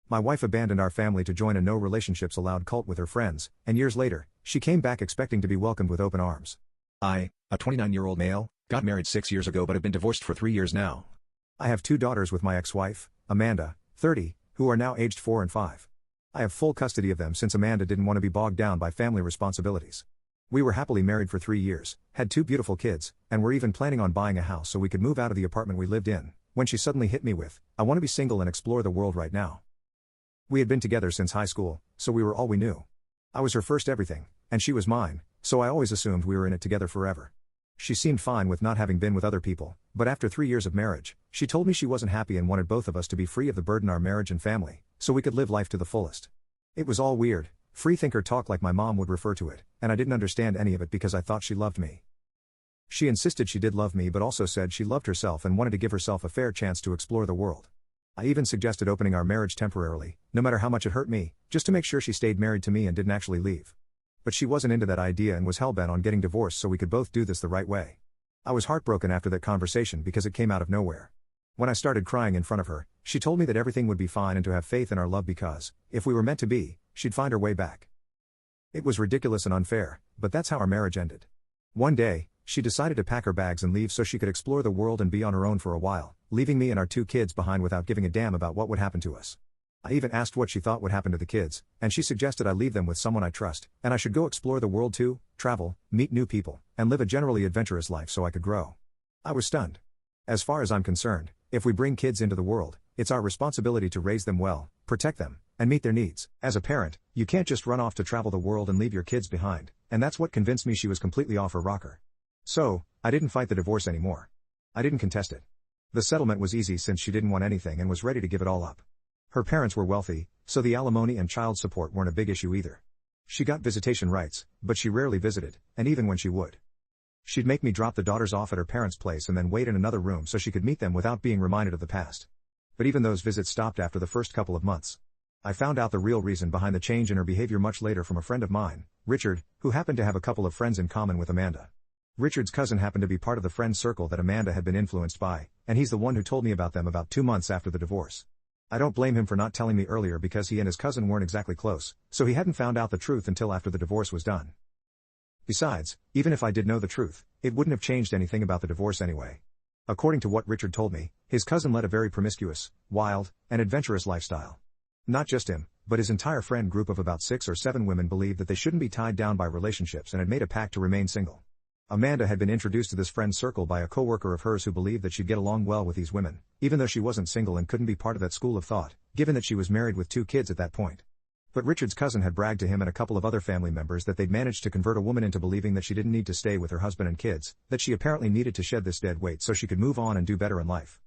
My wife abandoned our family to join a no relationships allowed cult with her friends, and years later, she came back expecting to be welcomed with open arms. I, a 29-year-old male, got married 6 years ago but have been divorced for 3 years now. I have 2 daughters with my ex-wife, Amanda, 30, who are now aged 4 and 5. I have full custody of them since Amanda didn't want to be bogged down by family responsibilities. We were happily married for 3 years, had 2 beautiful kids, and were even planning on buying a house so we could move out of the apartment we lived in, when she suddenly hit me with, "I want to be single and explore the world right now." We had been together since high school, so we were all we knew. I was her first everything, and she was mine, so I always assumed we were in it together forever. She seemed fine with not having been with other people, but after 3 years of marriage, she told me she wasn't happy and wanted both of us to be free of the burden our marriage and family, so we could live life to the fullest. It was all weird, freethinker talk like my mom would refer to it, and I didn't understand any of it because I thought she loved me. She insisted she did love me but also said she loved herself and wanted to give herself a fair chance to explore the world. I even suggested opening our marriage temporarily, no matter how much it hurt me, just to make sure she stayed married to me and didn't actually leave. But she wasn't into that idea and was hellbent on getting divorced so we could both do this the right way. I was heartbroken after that conversation because it came out of nowhere. When I started crying in front of her, she told me that everything would be fine and to have faith in our love because, if we were meant to be, she'd find her way back. It was ridiculous and unfair, but that's how our marriage ended. One day, she decided to pack her bags and leave so she could explore the world and be on her own for a while, leaving me and our 2 kids behind without giving a damn about what would happen to us. I even asked what she thought would happen to the kids, and she suggested I leave them with someone I trust, and I should go explore the world too, travel, meet new people, and live a generally adventurous life so I could grow. I was stunned. As far as I'm concerned, if we bring kids into the world, it's our responsibility to raise them well, protect them, and meet their needs. As a parent, you can't just run off to travel the world and leave your kids behind, and that's what convinced me she was completely off her rocker. So, I didn't fight the divorce anymore. I didn't contest it. The settlement was easy since she didn't want anything and was ready to give it all up. Her parents were wealthy, so the alimony and child support weren't a big issue either. She got visitation rights, but she rarely visited, and even when she would, she'd make me drop the daughters off at her parents' place and then wait in another room so she could meet them without being reminded of the past. But even those visits stopped after the first couple of months. I found out the real reason behind the change in her behavior much later from a friend of mine, Richard, who happened to have a couple of friends in common with Amanda. Richard's cousin happened to be part of the friend circle that Amanda had been influenced by, and he's the one who told me about them about 2 months after the divorce. I don't blame him for not telling me earlier because he and his cousin weren't exactly close, so he hadn't found out the truth until after the divorce was done. Besides, even if I did know the truth, it wouldn't have changed anything about the divorce anyway. According to what Richard told me, his cousin led a very promiscuous, wild, and adventurous lifestyle. Not just him, but his entire friend group of about 6 or 7 women believed that they shouldn't be tied down by relationships and had made a pact to remain single. Amanda had been introduced to this friend circle by a coworker of hers who believed that she'd get along well with these women, even though she wasn't single and couldn't be part of that school of thought, given that she was married with 2 kids at that point. But Richard's cousin had bragged to him and a couple of other family members that they'd managed to convert a woman into believing that she didn't need to stay with her husband and kids, that she apparently needed to shed this dead weight so she could move on and do better in life.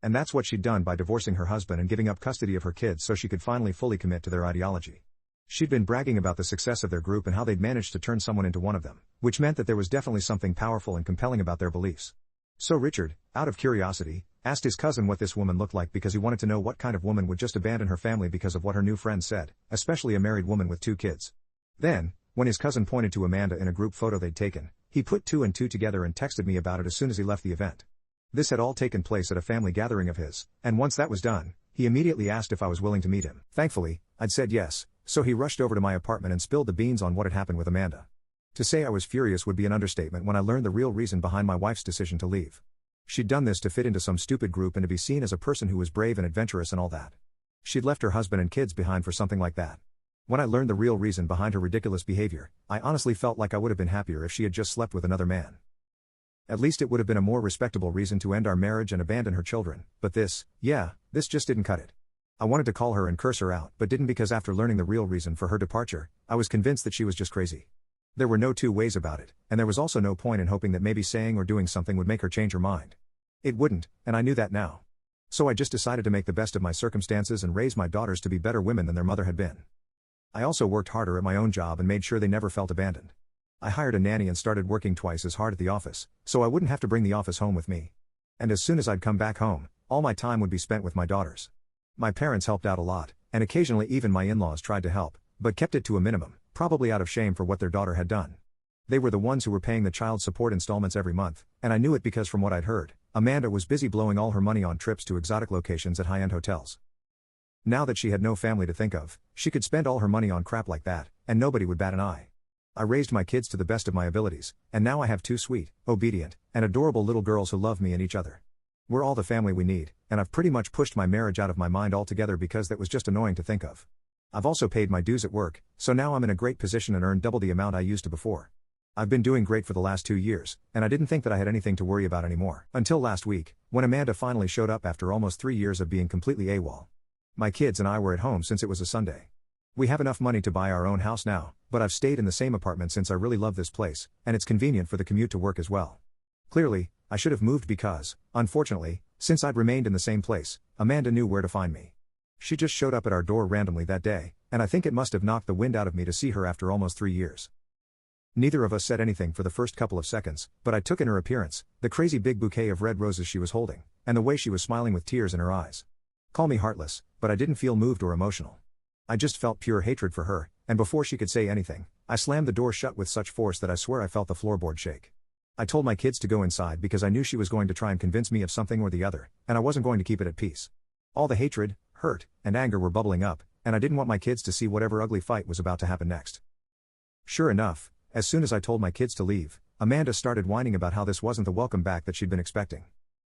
And that's what she'd done by divorcing her husband and giving up custody of her kids so she could finally fully commit to their ideology. She'd been bragging about the success of their group and how they'd managed to turn someone into one of them, which meant that there was definitely something powerful and compelling about their beliefs. So Richard, out of curiosity, asked his cousin what this woman looked like because he wanted to know what kind of woman would just abandon her family because of what her new friend said, especially a married woman with 2 kids. Then, when his cousin pointed to Amanda in a group photo they'd taken, he put 2 and 2 together and texted me about it as soon as he left the event. This had all taken place at a family gathering of his, and once that was done, he immediately asked if I was willing to meet him. Thankfully, I'd said yes, so he rushed over to my apartment and spilled the beans on what had happened with Amanda. To say I was furious would be an understatement when I learned the real reason behind my wife's decision to leave. She'd done this to fit into some stupid group and to be seen as a person who was brave and adventurous and all that. She'd left her husband and kids behind for something like that. When I learned the real reason behind her ridiculous behavior, I honestly felt like I would have been happier if she had just slept with another man. At least it would have been a more respectable reason to end our marriage and abandon her children, but this just didn't cut it. I wanted to call her and curse her out but didn't because after learning the real reason for her departure, I was convinced that she was just crazy. There were no 2 ways about it, and there was also no point in hoping that maybe saying or doing something would make her change her mind. It wouldn't, and I knew that now. So I just decided to make the best of my circumstances and raise my daughters to be better women than their mother had been. I also worked harder at my own job and made sure they never felt abandoned. I hired a nanny and started working twice as hard at the office, so I wouldn't have to bring the office home with me. And as soon as I'd come back home, all my time would be spent with my daughters. My parents helped out a lot, and occasionally even my in-laws tried to help, but kept it to a minimum, probably out of shame for what their daughter had done. They were the ones who were paying the child support installments every month, and I knew it because from what I'd heard, Amanda was busy blowing all her money on trips to exotic locations at high-end hotels. Now that she had no family to think of, she could spend all her money on crap like that, and nobody would bat an eye. I raised my kids to the best of my abilities, and now I have two sweet, obedient, and adorable little girls who love me and each other. We're all the family we need, and I've pretty much pushed my marriage out of my mind altogether because that was just annoying to think of. I've also paid my dues at work, so now I'm in a great position and earn double the amount I used to before. I've been doing great for the last 2 years, and I didn't think that I had anything to worry about anymore. Until last week, when Amanda finally showed up after almost 3 years of being completely AWOL. My kids and I were at home since it was a Sunday. We have enough money to buy our own house now, but I've stayed in the same apartment since I really love this place, and it's convenient for the commute to work as well. Clearly, I should have moved because, unfortunately, since I'd remained in the same place, Amanda knew where to find me. She just showed up at our door randomly that day, and I think it must have knocked the wind out of me to see her after almost 3 years. Neither of us said anything for the first couple of seconds, but I took in her appearance, the crazy big bouquet of red roses she was holding, and the way she was smiling with tears in her eyes. Call me heartless, but I didn't feel moved or emotional. I just felt pure hatred for her, and before she could say anything, I slammed the door shut with such force that I swear I felt the floorboard shake. I told my kids to go inside because I knew she was going to try and convince me of something or the other, and I wasn't going to keep it at peace. All the hatred, hurt, and anger were bubbling up, and I didn't want my kids to see whatever ugly fight was about to happen next. Sure enough, as soon as I told my kids to leave, Amanda started whining about how this wasn't the welcome back that she'd been expecting.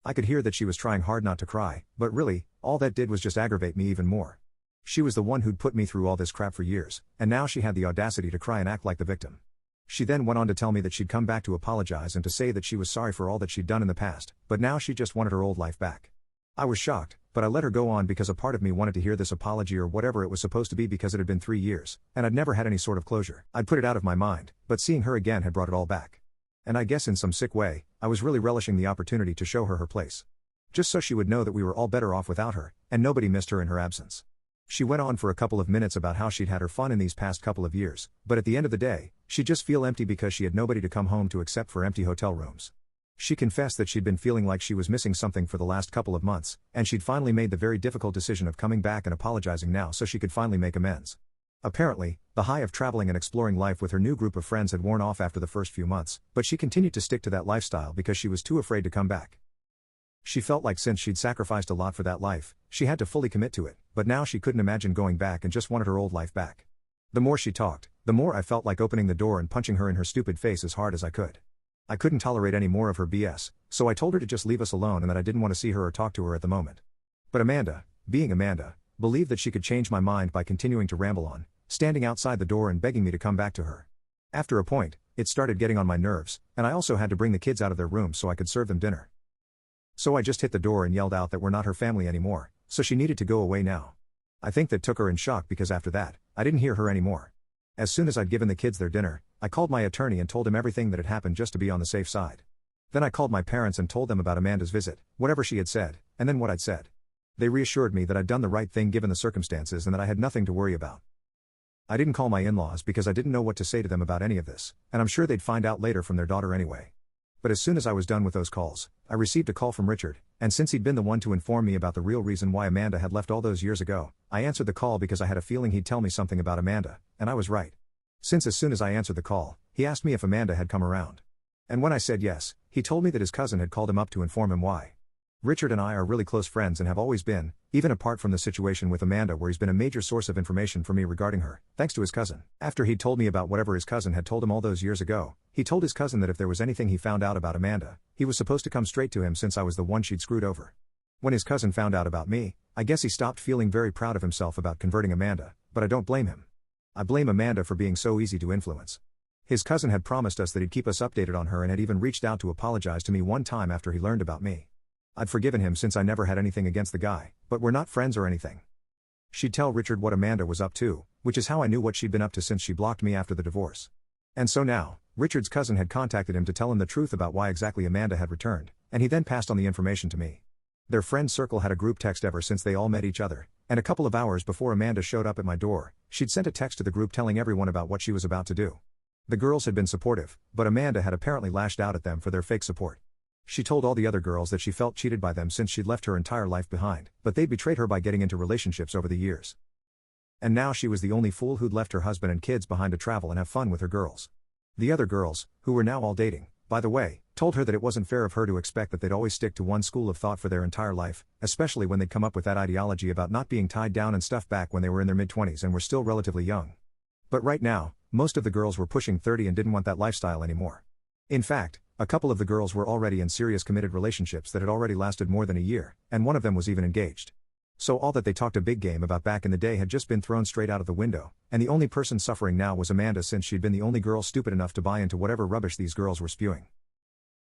I could hear that she was trying hard not to cry, but really, all that did was just aggravate me even more. She was the one who'd put me through all this crap for years, and now she had the audacity to cry and act like the victim. She then went on to tell me that she'd come back to apologize and to say that she was sorry for all that she'd done in the past, but now she just wanted her old life back. I was shocked, but I let her go on because a part of me wanted to hear this apology or whatever it was supposed to be because it had been 3 years, and I'd never had any sort of closure. I'd put it out of my mind, but seeing her again had brought it all back. And I guess in some sick way, I was really relishing the opportunity to show her her place. Just so she would know that we were all better off without her, and nobody missed her in her absence. She went on for a couple of minutes about how she'd had her fun in these past couple of years, but at the end of the day, she'd just feel empty because she had nobody to come home to except for empty hotel rooms. She confessed that she'd been feeling like she was missing something for the last couple of months, and she'd finally made the very difficult decision of coming back and apologizing now so she could finally make amends. Apparently, the high of traveling and exploring life with her new group of friends had worn off after the first few months, but she continued to stick to that lifestyle because she was too afraid to come back. She felt like since she'd sacrificed a lot for that life, she had to fully commit to it, but now she couldn't imagine going back and just wanted her old life back. The more she talked, the more I felt like opening the door and punching her in her stupid face as hard as I could. I couldn't tolerate any more of her BS, so I told her to just leave us alone and that I didn't want to see her or talk to her at the moment. But Amanda, being Amanda, believed that she could change my mind by continuing to ramble on, standing outside the door and begging me to come back to her. After a point, it started getting on my nerves, and I also had to bring the kids out of their rooms so I could serve them dinner. So I just hit the door and yelled out that we're not her family anymore, so she needed to go away now. I think that took her in shock because after that, I didn't hear her anymore. As soon as I'd given the kids their dinner, I called my attorney and told him everything that had happened just to be on the safe side. Then I called my parents and told them about Amanda's visit, whatever she had said, and then what I'd said. They reassured me that I'd done the right thing given the circumstances and that I had nothing to worry about. I didn't call my in-laws because I didn't know what to say to them about any of this, and I'm sure they'd find out later from their daughter anyway. But as soon as I was done with those calls, I received a call from Richard, and since he'd been the one to inform me about the real reason why Amanda had left all those years ago, I answered the call because I had a feeling he'd tell me something about Amanda, and I was right. Since as soon as I answered the call, he asked me if Amanda had come around. And when I said yes, he told me that his cousin had called him up to inform him why. Richard and I are really close friends and have always been, even apart from the situation with Amanda where he's been a major source of information for me regarding her, thanks to his cousin. After he'd told me about whatever his cousin had told him all those years ago, he told his cousin that if there was anything he found out about Amanda, he was supposed to come straight to him since I was the one she'd screwed over. When his cousin found out about me, I guess he stopped feeling very proud of himself about converting Amanda, but I don't blame him. I blame Amanda for being so easy to influence. His cousin had promised us that he'd keep us updated on her and had even reached out to apologize to me one time after he learned about me. I'd forgiven him since I never had anything against the guy, but we're not friends or anything. She'd tell Richard what Amanda was up to, which is how I knew what she'd been up to since she blocked me after the divorce. And so now, Richard's cousin had contacted him to tell him the truth about why exactly Amanda had returned, and he then passed on the information to me. Their friend circle had a group text ever since they all met each other, and a couple of hours before Amanda showed up at my door, she'd sent a text to the group telling everyone about what she was about to do. The girls had been supportive, but Amanda had apparently lashed out at them for their fake support. She told all the other girls that she felt cheated by them since she'd left her entire life behind, but they'd betrayed her by getting into relationships over the years. And now she was the only fool who'd left her husband and kids behind to travel and have fun with her girls. The other girls, who were now all dating, By the way, told her that it wasn't fair of her to expect that they'd always stick to one school of thought for their entire life, especially when they'd come up with that ideology about not being tied down and stuff back when they were in their mid-20s and were still relatively young. But right now, most of the girls were pushing 30 and didn't want that lifestyle anymore. In fact, a couple of the girls were already in serious committed relationships that had already lasted more than a year, and one of them was even engaged. So all that they talked a big game about back in the day had just been thrown straight out of the window, and the only person suffering now was Amanda, since she'd been the only girl stupid enough to buy into whatever rubbish these girls were spewing.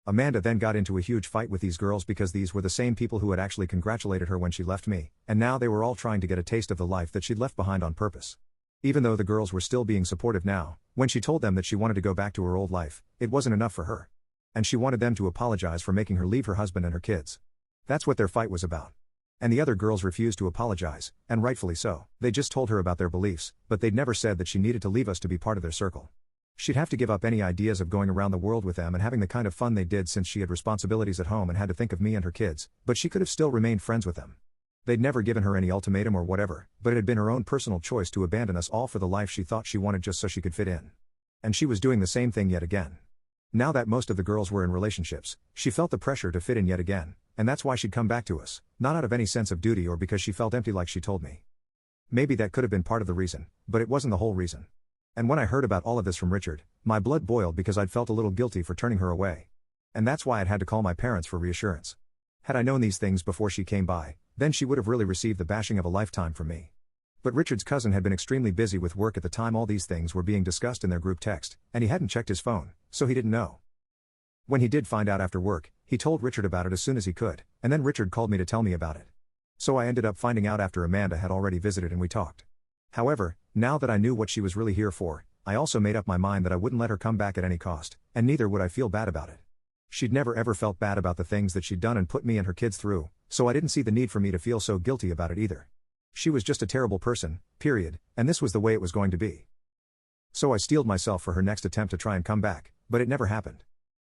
Amanda then got into a huge fight with these girls because these were the same people who had actually congratulated her when she left me, and now they were all trying to get a taste of the life that she'd left behind on purpose. Even though the girls were still being supportive now, when she told them that she wanted to go back to her old life, it wasn't enough for her. And she wanted them to apologize for making her leave her husband and her kids. That's what their fight was about. And the other girls refused to apologize, and rightfully so. They just told her about their beliefs, but they'd never said that she needed to leave us to be part of their circle. She'd have to give up any ideas of going around the world with them and having the kind of fun they did, since she had responsibilities at home and had to think of me and her kids, but she could have still remained friends with them. They'd never given her any ultimatum or whatever, but it had been her own personal choice to abandon us all for the life she thought she wanted just so she could fit in. And she was doing the same thing yet again. Now that most of the girls were in relationships, she felt the pressure to fit in yet again, and that's why she'd come back to us, not out of any sense of duty or because she felt empty like she told me. Maybe that could have been part of the reason, but it wasn't the whole reason. And when I heard about all of this from Richard, my blood boiled because I'd felt a little guilty for turning her away. And that's why I'd had to call my parents for reassurance. Had I known these things before she came by, then she would have really received the bashing of a lifetime from me. But Richard's cousin had been extremely busy with work at the time all these things were being discussed in their group text, and he hadn't checked his phone, so he didn't know. When he did find out after work, he told Richard about it as soon as he could, and then Richard called me to tell me about it. So I ended up finding out after Amanda had already visited and we talked. However, now that I knew what she was really here for, I also made up my mind that I wouldn't let her come back at any cost, and neither would I feel bad about it. She'd never ever felt bad about the things that she'd done and put me and her kids through, so I didn't see the need for me to feel so guilty about it either. She was just a terrible person, period, and this was the way it was going to be. So I steeled myself for her next attempt to try and come back, but it never happened.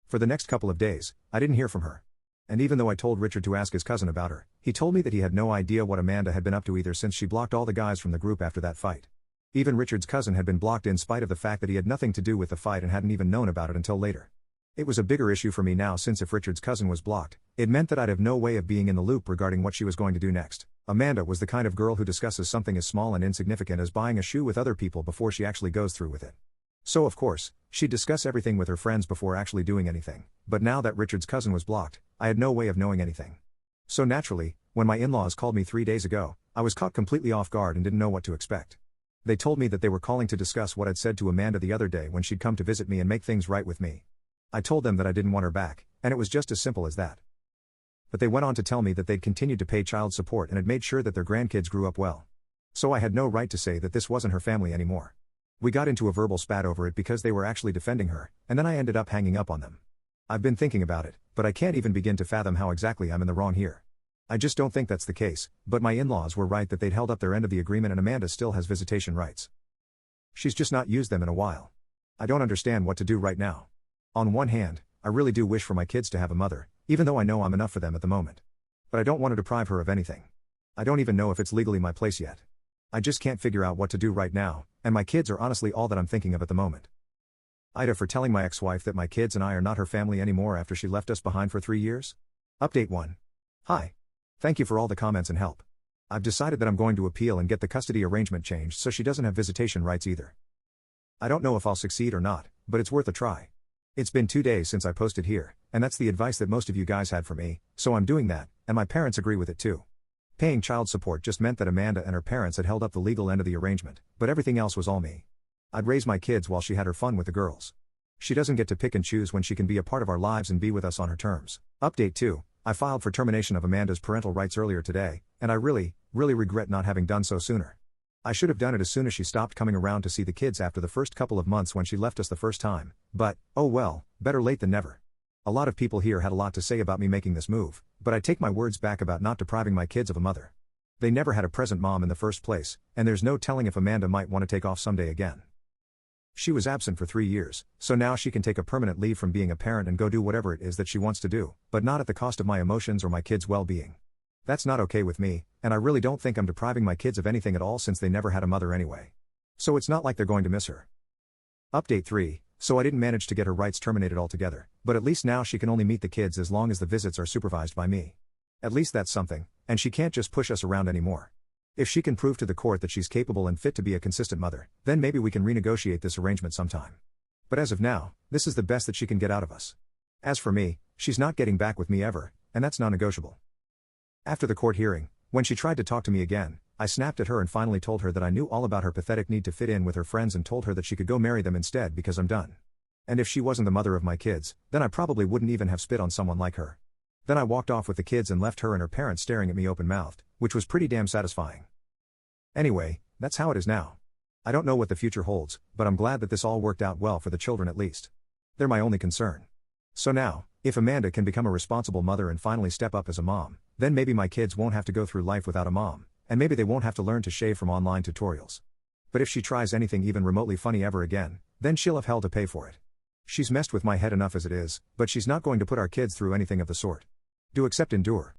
For the next couple of days, I didn't hear from her. And even though I told Richard to ask his cousin about her, he told me that he had no idea what Amanda had been up to either, since she blocked all the guys from the group after that fight. Even Richard's cousin had been blocked in spite of the fact that he had nothing to do with the fight and hadn't even known about it until later. It was a bigger issue for me now, since if Richard's cousin was blocked, it meant that I'd have no way of being in the loop regarding what she was going to do next. Amanda was the kind of girl who discusses something as small and insignificant as buying a shoe with other people before she actually goes through with it. So of course, she'd discuss everything with her friends before actually doing anything, but now that Richard's cousin was blocked, I had no way of knowing anything. So naturally, when my in-laws called me 3 days ago, I was caught completely off guard and didn't know what to expect. They told me that they were calling to discuss what I'd said to Amanda the other day when she'd come to visit me and make things right with me. I told them that I didn't want her back, and it was just as simple as that. But they went on to tell me that they'd continued to pay child support and had made sure that their grandkids grew up well. So I had no right to say that this wasn't her family anymore. We got into a verbal spat over it because they were actually defending her, and then I ended up hanging up on them. I've been thinking about it, but I can't even begin to fathom how exactly I'm in the wrong here. I just don't think that's the case, but my in-laws were right that they'd held up their end of the agreement and Amanda still has visitation rights. She's just not used them in a while. I don't understand what to do right now. On one hand, I really do wish for my kids to have a mother, even though I know I'm enough for them at the moment. But I don't want to deprive her of anything. I don't even know if it's legally my place yet. I just can't figure out what to do right now, and my kids are honestly all that I'm thinking of at the moment. Ida for telling my ex-wife that my kids and I are not her family anymore after she left us behind for 3 years. Update 1. Hi. Thank you for all the comments and help. I've decided that I'm going to appeal and get the custody arrangement changed so she doesn't have visitation rights either. I don't know if I'll succeed or not, but it's worth a try. It's been 2 days since I posted here, and that's the advice that most of you guys had for me, so I'm doing that, and my parents agree with it too. Paying child support just meant that Amanda and her parents had held up the legal end of the arrangement, but everything else was all me. I'd raise my kids while she had her fun with the girls. She doesn't get to pick and choose when she can be a part of our lives and be with us on her terms. Update 2. I filed for termination of Amanda's parental rights earlier today, and I really regret not having done so sooner. I should have done it as soon as she stopped coming around to see the kids after the first couple of months when she left us the first time, but, oh well, better late than never. A lot of people here had a lot to say about me making this move, but I take my words back about not depriving my kids of a mother. They never had a present mom in the first place, and there's no telling if Amanda might want to take off someday again. She was absent for 3 years, so now she can take a permanent leave from being a parent and go do whatever it is that she wants to do, but not at the cost of my emotions or my kids' well-being. That's not okay with me, and I really don't think I'm depriving my kids of anything at all since they never had a mother anyway. So it's not like they're going to miss her. Update 3. so I didn't manage to get her rights terminated altogether, but at least now she can only meet the kids as long as the visits are supervised by me. At least that's something, and she can't just push us around anymore. If she can prove to the court that she's capable and fit to be a consistent mother, then maybe we can renegotiate this arrangement sometime. But as of now, this is the best that she can get out of us. As for me, she's not getting back with me ever, and that's non-negotiable. After the court hearing, when she tried to talk to me again, I snapped at her and finally told her that I knew all about her pathetic need to fit in with her friends and told her that she could go marry them instead because I'm done. And if she wasn't the mother of my kids, then I probably wouldn't even have spit on someone like her. Then I walked off with the kids and left her and her parents staring at me open-mouthed, which was pretty damn satisfying. Anyway, that's how it is now. I don't know what the future holds, but I'm glad that this all worked out well for the children at least. They're my only concern. So now, if Amanda can become a responsible mother and finally step up as a mom, then maybe my kids won't have to go through life without a mom, and maybe they won't have to learn to shave from online tutorials. But if she tries anything even remotely funny ever again, then she'll have hell to pay for it. She's messed with my head enough as it is, but she's not going to put our kids through anything of the sort. Do except endure.